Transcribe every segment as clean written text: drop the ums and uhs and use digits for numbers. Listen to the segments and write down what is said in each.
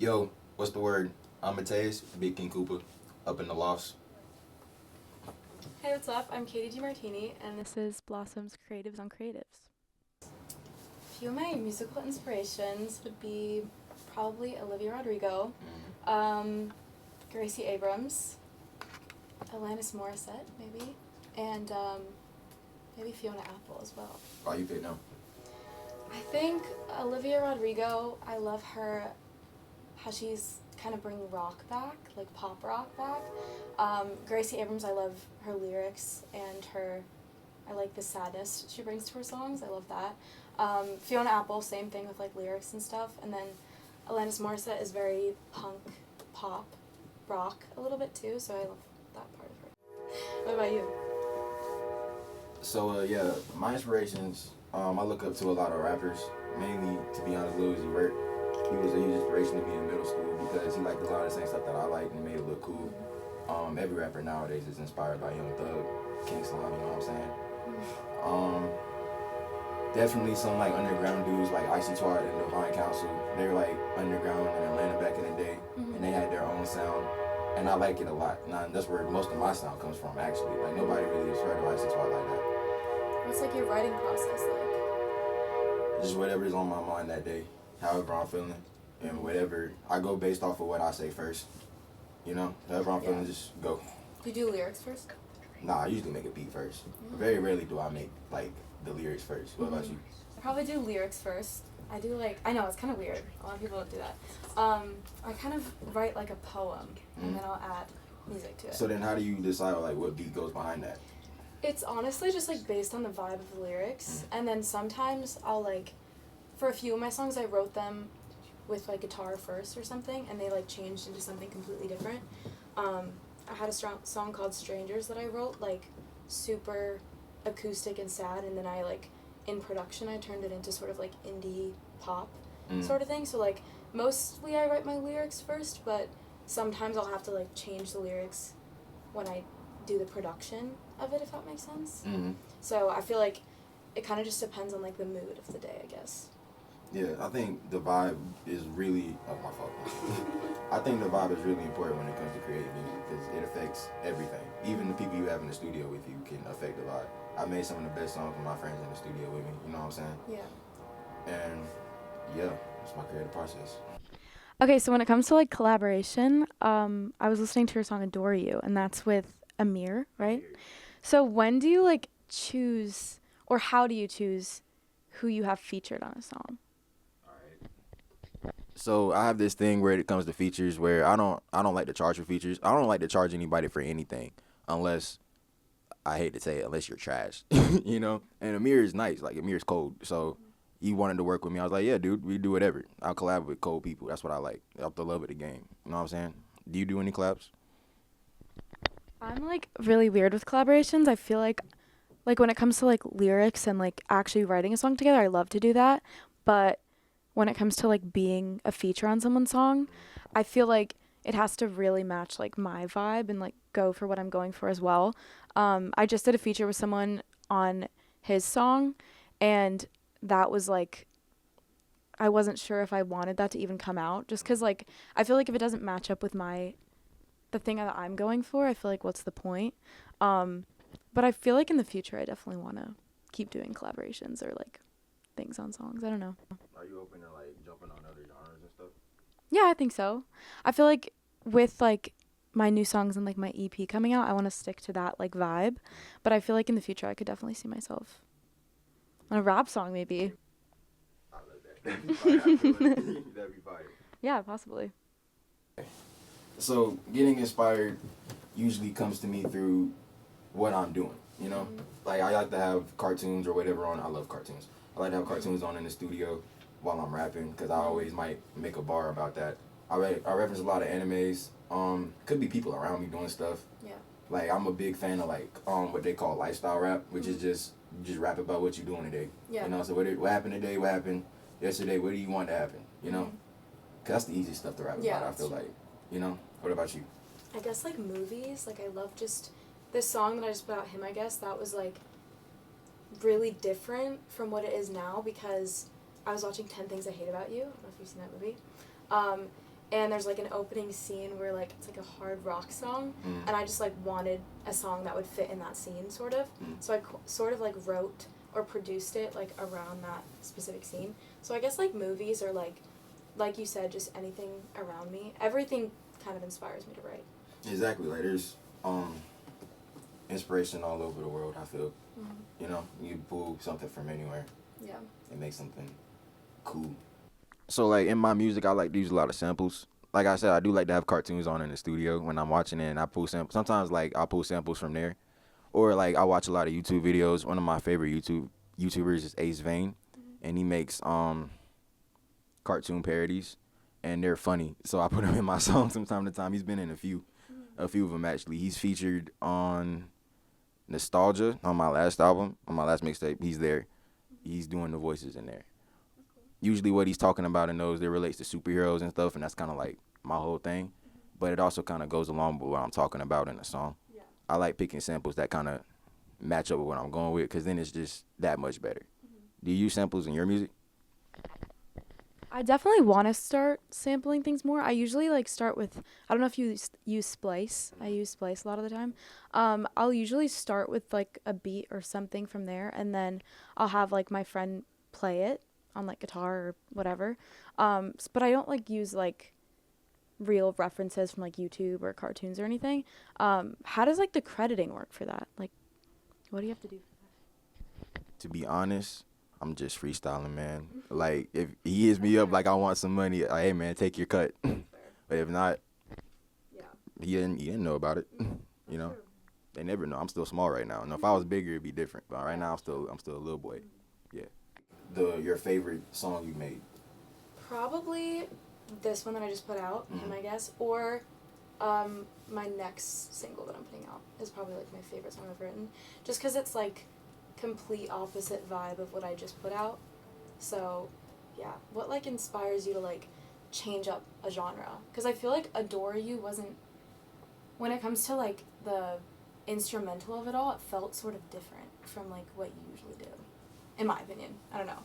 Yo, what's the word? I'm MATTEUS, Big King Koopa, up in the lofts. Hey, what's up? I'm Katie DeMartini, and this is Blossom's Creatives on Creatives. A few of my musical inspirations would be probably Olivia Rodrigo, Gracie Abrams, Alanis Morissette, maybe, and maybe Fiona Apple as well. Oh, you pick now. I think Olivia Rodrigo, I love her, how she's kind of bringing rock back, like pop rock back. Gracie Abrams, I love her lyrics and I like the sadness she brings to her songs. I love that. Fiona Apple, same thing with like lyrics and stuff. And then Alanis Morissette is very punk, pop, rock a little bit too, so I love that part of her. What about you? So, yeah, my inspirations, I look up to a lot of rappers, mainly, to be honest, Lil Uzi Vert. He was a huge inspiration to me in middle school because he liked a lot of the same stuff that I liked and made it look cool. Every rapper nowadays is inspired by Young Thug, King Slime, you know what I'm saying? Definitely some like underground dudes like Icy Twat and Divine Council. They were like underground in Atlanta back in the day, and they had their own sound, and I like it a lot. And that's where most of my sound comes from, actually. Like nobody really has heard of Icy Twat like that. What's like your writing process like? Just whatever's on my mind that day, however I'm feeling, and whatever I go based off of what I say first. You know, however I'm feeling, just go. Do you do lyrics first? Nah, I usually make a beat first. Very rarely do I make like the lyrics first. What about you? I probably do lyrics first. I know, it's kind of weird. A lot of people don't do that. I kind of write like a poem, and then I'll add music to it. So then how do you decide like what beat goes behind that? It's honestly just like based on the vibe of the lyrics, and then sometimes I'll like, for a few of my songs I wrote them with like guitar first or something, and they like changed into something completely different. I had a song called Strangers that I wrote like super acoustic and sad, and then I like in production I turned it into sort of like indie pop sort of thing. So like mostly I write my lyrics first, but sometimes I'll have to like change the lyrics when I do the production of it, if that makes sense. So I feel like it kind of just depends on like the mood of the day, I guess. Yeah, I think the vibe is really, my fault. I think the vibe is really important when it comes to creating music because it affects everything. Even the people you have in the studio with you can affect the vibe. I made some of the best songs with my friends in the studio with me, you know what I'm saying? Yeah. And yeah, it's my creative process. Okay, so when it comes to like collaboration, I was listening to your song "Adore You," and that's with Amir, right? So when do you like choose, or how do you choose who you have featured on a song? So I have this thing where it comes to features where I don't like to charge for features. I don't like to charge anybody for anything unless I hate to say it, unless you're trash. You know? And Amir is nice, like Amir's cold. So he wanted to work with me. I was like, yeah, dude, we do whatever. I'll collab with cold people. That's what I like. Off the love of the game. You know what I'm saying? Do you do any collabs? I'm like really weird with collaborations. I feel like when it comes to like lyrics and like actually writing a song together, I love to do that. But when it comes to like being a feature on someone's song, I feel like it has to really match like my vibe and like go for what I'm going for as well. I just did a feature with someone on his song, and that was like, I wasn't sure if I wanted that to even come out, just because like I feel like if it doesn't match up with the thing that I'm going for, I feel like what's the point? But I feel like in the future I definitely want to keep doing collaborations or like things on songs. I don't know. Are you open to like jumping on other genres and stuff? Yeah, I think so. I feel like with like my new songs and like my EP coming out, I want to stick to that like vibe. But I feel like in the future I could definitely see myself on a rap song maybe. I love that. That'd be fire. I feel like that'd be fire. Yeah, possibly. So getting inspired usually comes to me through what I'm doing, you know? Like I like to have cartoons or whatever on. I love cartoons. I like to have cartoons on in the studio while I'm rapping because I always might make a bar about that. I reference a lot of animes. Could be people around me doing stuff. Yeah. Like I'm a big fan of like what they call lifestyle rap, which is just rap about what you're doing today. Yeah. You know, so what happened today, what happened yesterday, what do you want to happen, you know? Cause that's the easiest stuff to rap about, I feel like, you know? What about you? I guess like movies, like I love just this song that I just put out, Him, I guess, that was like really different from what it is now because I was watching 10 Things I Hate About You. I don't know if you've seen that movie. and there's like an opening scene where like it's like a hard rock song, Mm. and I just like wanted a song that would fit in that scene sort of. So I sort of like wrote or produced it like around that specific scene. So I guess like movies or like you said, just anything around me, everything kind of inspires me to write. Exactly. Like there's inspiration all over the world. I feel. You know, you pull something from anywhere Yeah. and make something cool. So like in my music, I like to use a lot of samples. Like I said, I do like to have cartoons on in the studio when I'm watching it, and I pull samples. Sometimes like I'll pull samples from there, or like I watch a lot of YouTube videos. One of my favorite YouTubers is Ace Vane, and he makes cartoon parodies, and they're funny. So I put him in my songs from time to time. He's been in a few of them actually. He's featured on Nostalgia on my last album, on my last mixtape. He's there. He's doing the voices in there. Usually what he's talking about in those, that relates to superheroes and stuff, and that's kind of like my whole thing. But it also kind of goes along with what I'm talking about in the song. Yeah. I like picking samples that kind of match up with what I'm going with, because then it's just that much better. Do you use samples in your music? I definitely want to start sampling things more. I usually like start with, I don't know if you use Splice. I use Splice a lot of the time. I'll usually start with like a beat or something from there, and then I'll have like my friend play it on like guitar or whatever. But I don't like use like real references from like YouTube or cartoons or anything. How does like the crediting work for that? Like, what do you have to do? To be honest, I'm just freestyling, man. Like, if he hits me up like I want some money, like, hey, man, take your cut. But if not, Yeah. he didn't know about it. You know, they never know. I'm still small right now. No, if I was bigger, it'd be different. But right now, I'm still a little boy. Yeah. Your favorite song you made? Probably this one that I just put out, him, I guess, or my next single that I'm putting out is probably like my favorite song I've written, just because it's like complete opposite vibe of what I just put out. So yeah, what like inspires you to like change up a genre? Because I feel like Adore You wasn't, when it comes to like the instrumental of it all, it felt sort of different from like what you usually do, in my opinion. I don't know.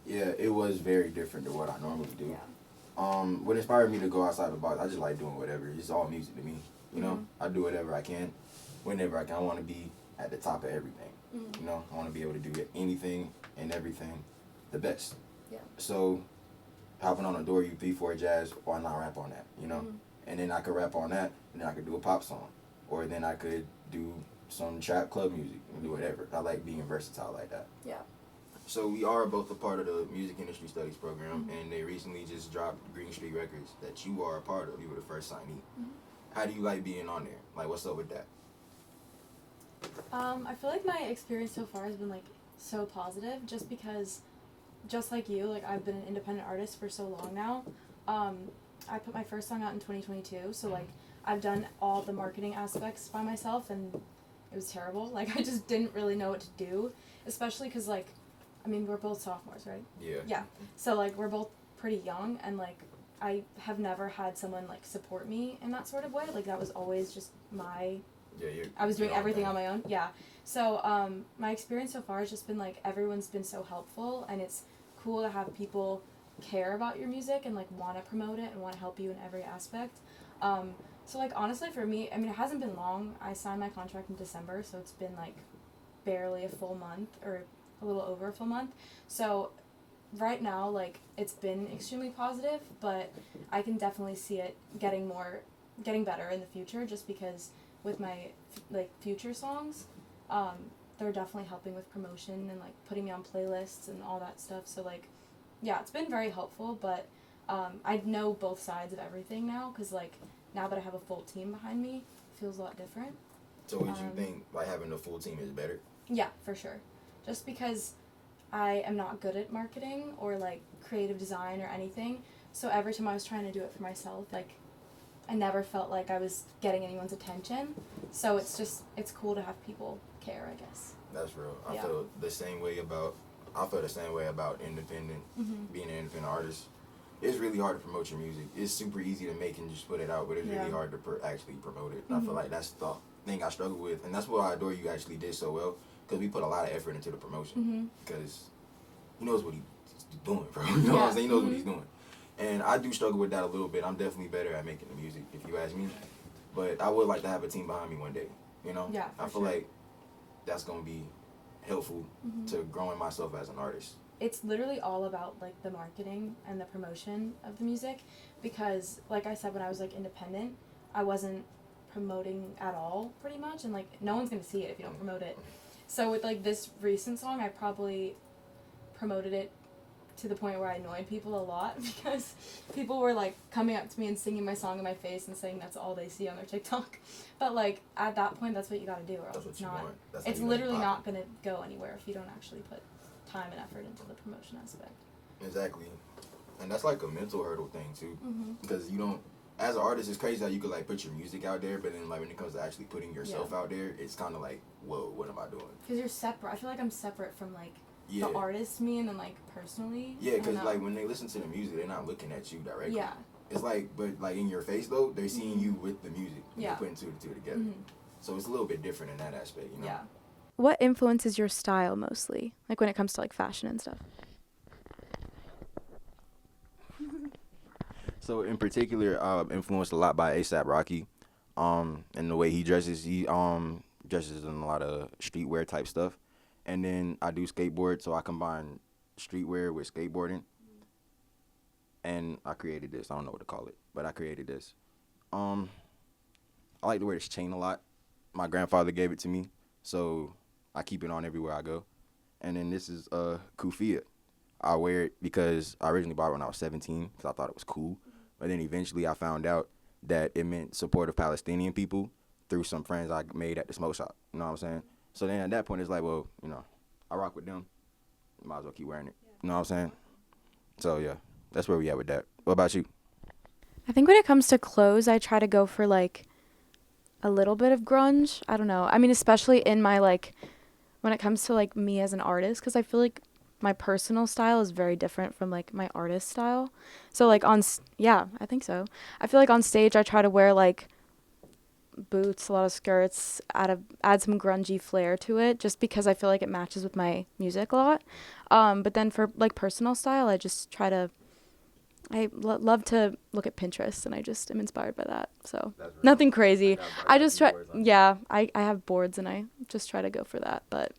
Yeah, it was very different than what I normally do. Yeah. What inspired me to go outside the box, I just like doing whatever. It's all music to me. You know, I do whatever I can, whenever I can. I want to be at the top of everything. You know, I want to be able to do anything and everything the best. Yeah. So, hopping on Adore You, 3-4 Jazz, why not rap on that, you know? And then I could rap on that, and then I could do a pop song. Or then I could do some trap club music and do whatever. I like being versatile like that. Yeah. So we are both a part of the Music Industry Studies program, and they recently just dropped Green Street Records that you are a part of. You were the first signee. How do you like being on there? Like, what's up with that? I feel like my experience so far has been like so positive, just because, just like you, like I've been an independent artist for so long now. I put my first song out in 2022, so like I've done all the marketing aspects by myself, and it was terrible. Like I just didn't really know what to do, especially because like, I mean, we're both sophomores, right? Yeah. Yeah. So like we're both pretty young, and like I have never had someone like support me in that sort of way. Like that was always just my. Yeah, I was doing everything on my own. Yeah. So my experience so far has just been like everyone's been so helpful, and it's cool to have people care about your music and like want to promote it and want to help you in every aspect. So like honestly for me, I mean it hasn't been long. I signed my contract in December, so it's been like barely a full month or a little over a full month. So right now like it's been extremely positive, but I can definitely see it getting better in the future, just because with my like future songs, they're definitely helping with promotion and like putting me on playlists and all that stuff. So like yeah, it's been very helpful, but I know both sides of everything now, because like now that I have a full team behind me, it feels a lot different. So would you think like having a full team is better? Yeah, for sure. Just because I am not good at marketing or like creative design or anything, so every time I was trying to do it for myself, like I never felt like I was getting anyone's attention. So it's cool to have people care, I guess. That's real. Yeah. I feel the same way about independent, being an independent artist. It's really hard to promote your music. It's super easy to make and just put it out, but it's really hard to actually promote it. And I feel like that's the thing I struggle with, and that's why I Adore You actually did so well, because we put a lot of effort into the promotion, because he knows what he's doing, bro. You know what I'm saying? He knows what he's doing. And I do struggle with that a little bit. I'm definitely better at making the music, if you ask me. But I would like to have a team behind me one day. You know? Yeah, I feel like that's gonna be helpful to growing myself as an artist. It's literally all about like the marketing and the promotion of the music, because like I said, when I was like independent, I wasn't promoting at all pretty much, and like no one's gonna see it if you don't promote it. So with like this recent song, I probably promoted it to the point where I annoyed people a lot because people were like coming up to me and singing my song in my face and saying that's all they see on their TikTok. But like at that point, that's what you gotta do, or else it's not. It's literally not gonna go anywhere if you don't actually put time and effort into the promotion aspect. Exactly. And that's like a mental hurdle thing too, because you don't. As an artist, it's crazy how you could like put your music out there, but then like when it comes to actually putting yourself out there, it's kind of like, whoa, what am I doing? Because you're separate. I feel like I'm separate from like the artist me and then like personally. Yeah, because like when they listen to the music, they're not looking at you directly. Yeah. It's like, but like in your face though, they're seeing you with the music. Yeah. They're putting two and two together. So it's a little bit different in that aspect, you know? Yeah. What influences your style mostly? Like when it comes to like fashion and stuff? So in particular, influenced a lot by A$AP Rocky, and the way he dresses. He dresses in a lot of streetwear type stuff, and then I do skateboard, so I combine streetwear with skateboarding, and I created this. I don't know what to call it, but I created this. I like to wear this chain a lot. My grandfather gave it to me, so I keep it on everywhere I go. And then this is kufiya. I wear it because I originally bought it when I was 17 because I thought it was cool. But then eventually I found out that it meant support of Palestinian people through some friends I made at the smoke shop. You know what I'm saying? So then at that point, it's like, well, you know, I rock with them. Might as well keep wearing it. You know what I'm saying? So, yeah, that's where we at with that. What about you? I think when it comes to clothes, I try to go for like a little bit of grunge. I don't know. I mean, especially in my like, when it comes to like me as an artist, because I feel like my personal style is very different from like my artist style. So like yeah, I think so. I feel like on stage I try to wear like boots, a lot of skirts, add some grungy flair to it, just because I feel like it matches with my music a lot. But then for like personal style, I just try to. Love to look at Pinterest, and I just am inspired by that. So nothing crazy. I just try. Yeah, I have boards, and I just try to go for that. But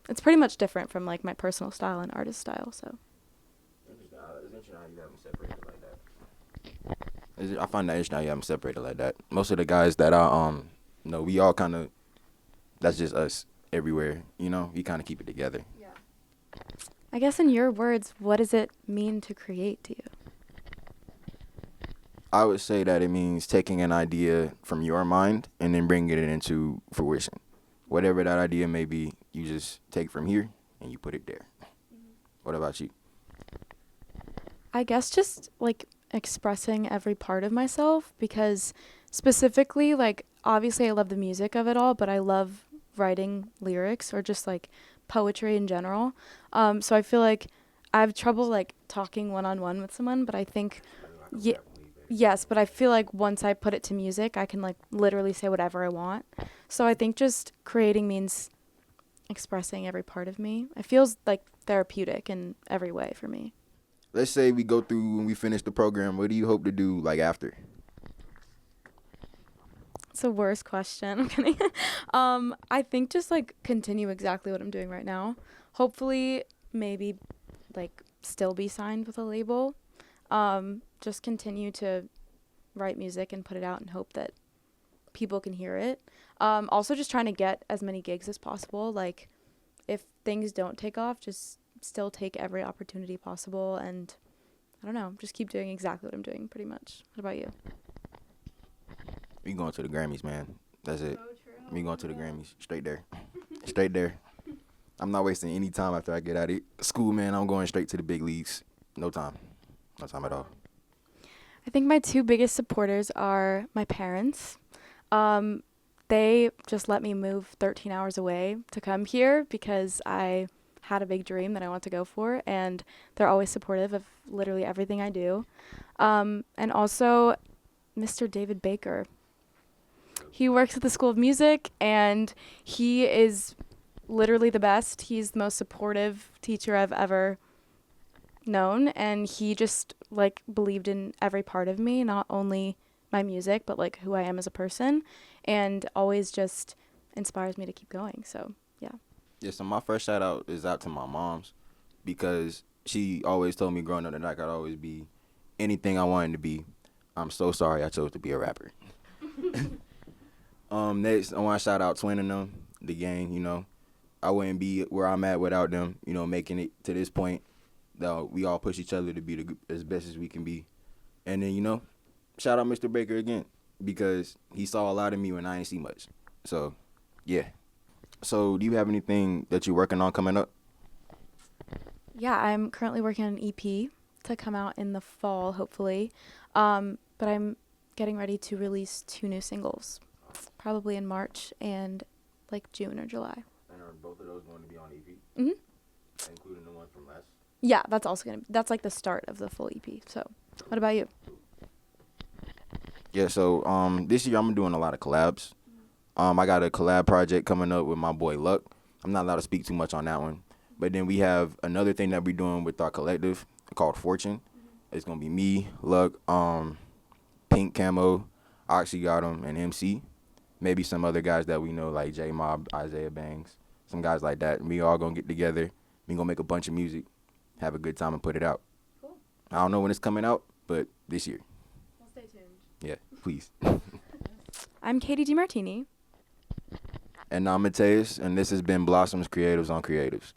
it's pretty much different from like my personal style and artist style. So. It's interesting how you have them separated like that. I find that interesting how you have them separated like that. Most of the guys that I know, we all kind of. That's just us everywhere. You know, we kind of keep it together. Yeah. I guess in your words, what does it mean to create to you? I would say that it means taking an idea from your mind and then bringing it into fruition. Whatever that idea may be, you just take from here and you put it there. What about you? I guess just like expressing every part of myself, because specifically, like obviously I love the music of it all, but I love writing lyrics or just like poetry in general. So I feel like I have trouble like talking one-on-one with someone, but I think yes, but I feel like once I put it to music, I can like literally say whatever I want. So I think just creating means expressing every part of me. It feels like therapeutic in every way for me. Let's say we go through and we finish the program. What do you hope to do like after? It's the worst question. I'm kidding. I think just like continue exactly what I'm doing right now. Hopefully, maybe like still be signed with a label. Just continue to write music and put it out and hope that people can hear it. Also just trying to get as many gigs as possible. Like if things don't take off, just still take every opportunity possible, and I don't know, just keep doing exactly what I'm doing pretty much. What about you? We going to the Grammys, man. That's it. So true. We going to the Grammys. Straight there. Straight there. I'm not wasting any time after I get out of school, man. I'm going straight to the big leagues. No time. No time at all. I think my two biggest supporters are my parents. They just let me move 13 hours away to come here because I had a big dream that I want to go for, and they're always supportive of literally everything I do. And also Mr. David Baker. He works at the School of Music, and he is literally the best. He's the most supportive teacher I've ever known, and he just like believed in every part of me, not only my music, but like who I am as a person, and always just inspires me to keep going. So, yeah. Yeah, so my first shout out is out to my mom's because she always told me growing up that I could always be anything I wanted to be. I'm so sorry I chose to be a rapper. Next, I want to shout out Twin and them, the gang. I wouldn't be where I'm at without them. Making it to this point. That we all push each other to be as best as we can be. And then shout out Mr. Baker again because he saw a lot of me when I ain't see much. So, yeah. So, do you have anything that you're working on coming up? Yeah, I'm currently working on an EP to come out in the fall, hopefully. But I'm getting ready to release 2 new singles, probably in March and like June or July. And are both of those going to be on EP? Mhm. Including the one from last? Yeah, that's like the start of the full EP. So, what about you? Yeah, so this year I'm doing a lot of collabs. I got a collab project coming up with my boy Luck. I'm not allowed to speak too much on that one. But then we have another thing that we're doing with our collective called Fortune. It's gonna be me, Luck, Pink Camo, Oxy got him, and MC. Maybe some other guys that we know like J Mob, Isaiah Bangs, some guys like that. And we all gonna get together. We gonna make a bunch of music, have a good time, and put it out. Cool. I don't know when it's coming out, but this year. Well, stay tuned. Yeah, please. I'm Katie DeMartini. And I'm MATTEUS, and this has been Blossoms Creatives on Creatives.